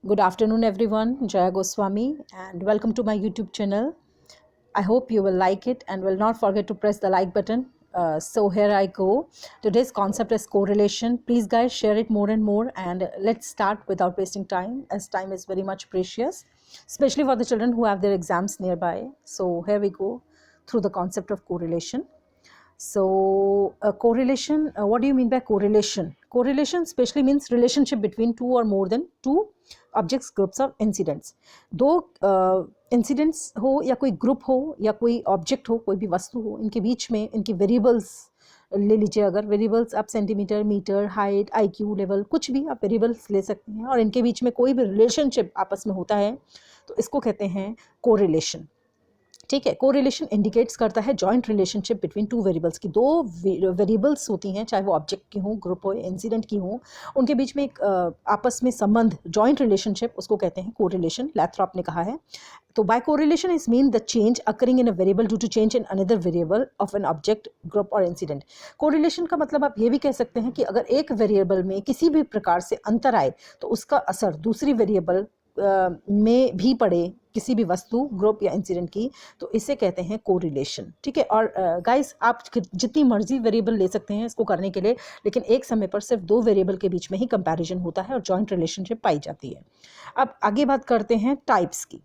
Good afternoon, everyone. Jaya Goswami, and welcome to my YouTube channel. I hope you will like it and will not forget to press the like button. So here I go. Today's concept is correlation. Please, guys, share it more and more, and let's start without wasting time, as time is very much precious, especially for the children who have their exams nearby. So here we go through the concept of correlation. So correlation, what do you mean by correlation? Correlation specially means relationship between two or more than two objects, groups of incidents. दो incidents हो या कोई group हो या कोई object हो, कोई भी वस्तु हो, इनके बीच में इनकी वेरिएबल्स ले लीजिए। अगर वेरिएबल्स आप centimetre, metre, height, IQ level, कुछ भी आप वेरिएबल्स ले सकते हैं, और इनके बीच में कोई भी रिलेशनशिप आपस में होता है तो इसको कहते हैं कोरिलेशन। ठीक है, कोरिलेशन इंडिकेट्स करता है joint relationship between two variables की। दो वेरिएबल्स होती हैं, चाहे वो ऑब्जेक्ट की हों, ग्रुप हो, इंसिडेंट की हों, उनके बीच में एक आपस में संबंध, जॉइंट रिलेशनशिप, उसको कहते हैं कोरिलेशन। लैथ्रॉप ने कहा है। तो by correlation is mean the change occurring in a variable due to change in another variable of an object, group और इंसिडेंट। कोरिलेशन का मतलब आप ये भी कह सकते हैं कि अगर एक वेरिएबल में किसी भी प्रकार से अंतर आए तो उसका असर दूसरी वेरिएबल में भी पड़े, किसी भी वस्तु, ग्रुप या इंसिडेंट की, तो इसे कहते हैं कोरिलेशन। ठीक है, और गाइस आप जितनी मर्जी वेरिएबल ले सकते हैं इसको करने के लिए, लेकिन एक समय पर सिर्फ दो वेरिएबल के बीच में ही कंपैरिजन होता है और जॉइंट रिलेशनशिप पाई जाती है। अब आगे बात करते हैं टाइप्स की।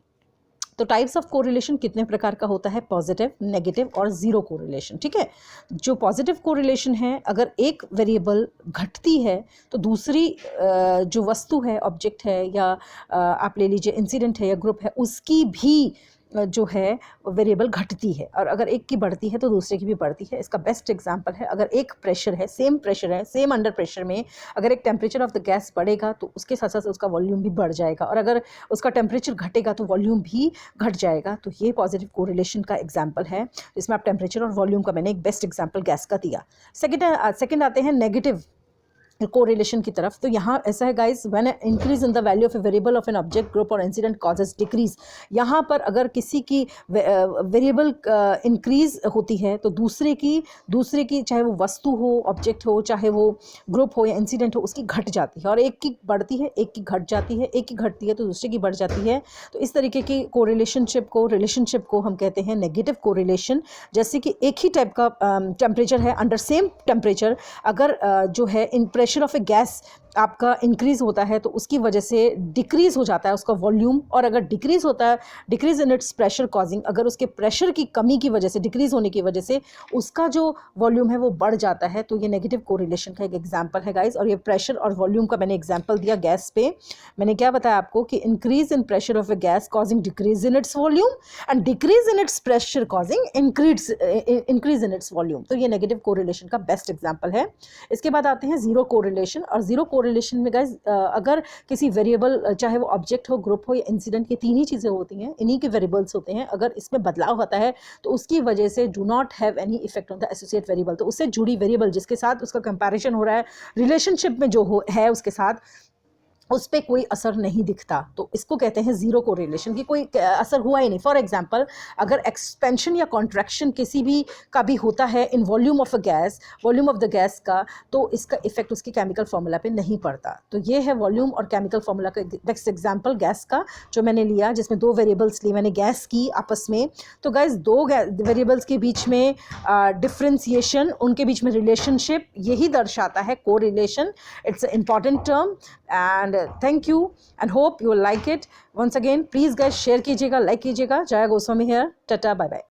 तो टाइप्स ऑफ कोरिलेशन कितने प्रकार का होता है? पॉजिटिव, नेगेटिव और जीरो कोरिलेशन। ठीक है, जो पॉजिटिव कोरिलेशन है, अगर एक वेरिएबल घटती है तो दूसरी जो वस्तु है, ऑब्जेक्ट है, या आप ले लीजिए इंसिडेंट है या ग्रुप है, उसकी भी जो है वेरिएबल घटती है, और अगर एक की बढ़ती है तो दूसरे की भी बढ़ती है। इसका बेस्ट एग्जांपल है, अगर एक प्रेशर है, सेम प्रेशर है, सेम अंडर प्रेशर में अगर एक टेम्परेचर ऑफ द गैस बढ़ेगा तो उसके साथ साथ उसका वॉल्यूम भी बढ़ जाएगा, और अगर उसका टेम्परेचर घटेगा तो वॉल्यूम भी घट जाएगा। तो ये पॉजिटिव कोरिलेशन का एग्जाम्पल है, जिसमें आप टेम्परेचर और वॉल्यूम का मैंने एक बेस्ट एग्जाम्पल गैस का दिया। सेकेंड आते हैं नेगेटिव कोरिलेशन की तरफ। तो यहाँ ऐसा है guys, when increase in the value of a variable of an object, group और इंसिडेंट कॉजेज डिक्रीज। यहाँ पर अगर किसी की वेरिएबल इंक्रीज होती है तो दूसरे की चाहे वो वस्तु हो, ऑब्जेक्ट हो, चाहे वो ग्रुप हो या इंसिडेंट हो, उसकी घट जाती है, और एक की बढ़ती है, एक की घट जाती है, एक की घटती है तो दूसरे की बढ़ जाती है। तो इस तरीके की रिलेशनशिप को हम कहते हैं नेगेटिव कोरिलेशन। जैसे कि एक ही टाइप का टेम्परेचर है, अंडर सेम टेम्परेचर अगर जो है इन प्रेशर ऑफ ए गैस आपका इंक्रीज होता है तो उसकी वजह से डिक्रीज हो जाता है उसका वॉल्यूम, और अगर डिक्रीज होता है, decrease in its pressure causing, अगर उसके प्रेशर की कमी की वजह से, डिक्रीज होने की वजह से उसका जो वॉल्यूम है वो बढ़ जाता है। तो ये नेगेटिव कोरिलेशन का एक एग्जांपल है गाइज। और ये प्रेशर और वॉल्यूम का मैंने एग्जांपल दिया गैस पे। मैंने क्या बताया आपको कि increase in pressure of A gas causing decrease in its volume, and decrease in its pressure causing increase in its volume. तो ये नेगेटिव कोरिलेशन का बेस्ट एग्जाम्पल है। इसके बाद आते हैं जीरो कोरिलेशन। और जीरो कोरिलेशन में गाइज अगर किसी वेरिएबल, चाहे वो ऑब्जेक्ट हो, ग्रुप हो या इंसिडेंट, की तीन ही चीज़ें होती हैं, इन्हीं के वेरिएबल्स होते हैं, अगर इसमें बदलाव होता है तो उसकी वजह से do not have any effect on the associate variable. तो उससे जुड़ी वेरिएबल जिसके साथ उसका कंपैरिजन हो रहा है, रिलेशनशिप में जो है उसके साथ, उस पर कोई असर नहीं दिखता, तो इसको कहते हैं जीरो कोरिलेशन, की कोई असर हुआ ही नहीं। फॉर एग्जांपल, अगर एक्सपेंशन या कॉन्ट्रैक्शन किसी भी का भी होता है in volume of the gas का, तो इसका इफेक्ट उसकी केमिकल फार्मूला पे नहीं पड़ता। तो ये है वॉल्यूम और केमिकल फार्मूला का नेक्स्ट एग्जांपल गैस का, जो मैंने लिया, जिसमें दो वेरिएबल्स ली मैंने गैस की आपस में। तो गैस दो वेरिएबल्स के बीच में डिफ्रेंसिएशन, उनके बीच में रिलेशनशिप, यही दर्शाता है correlation. It's a important term, and thank you and hope you will like it. Once again, please guys share कीजिएगा, like कीजिएगा। Jaya Goswami here, tata, bye bye.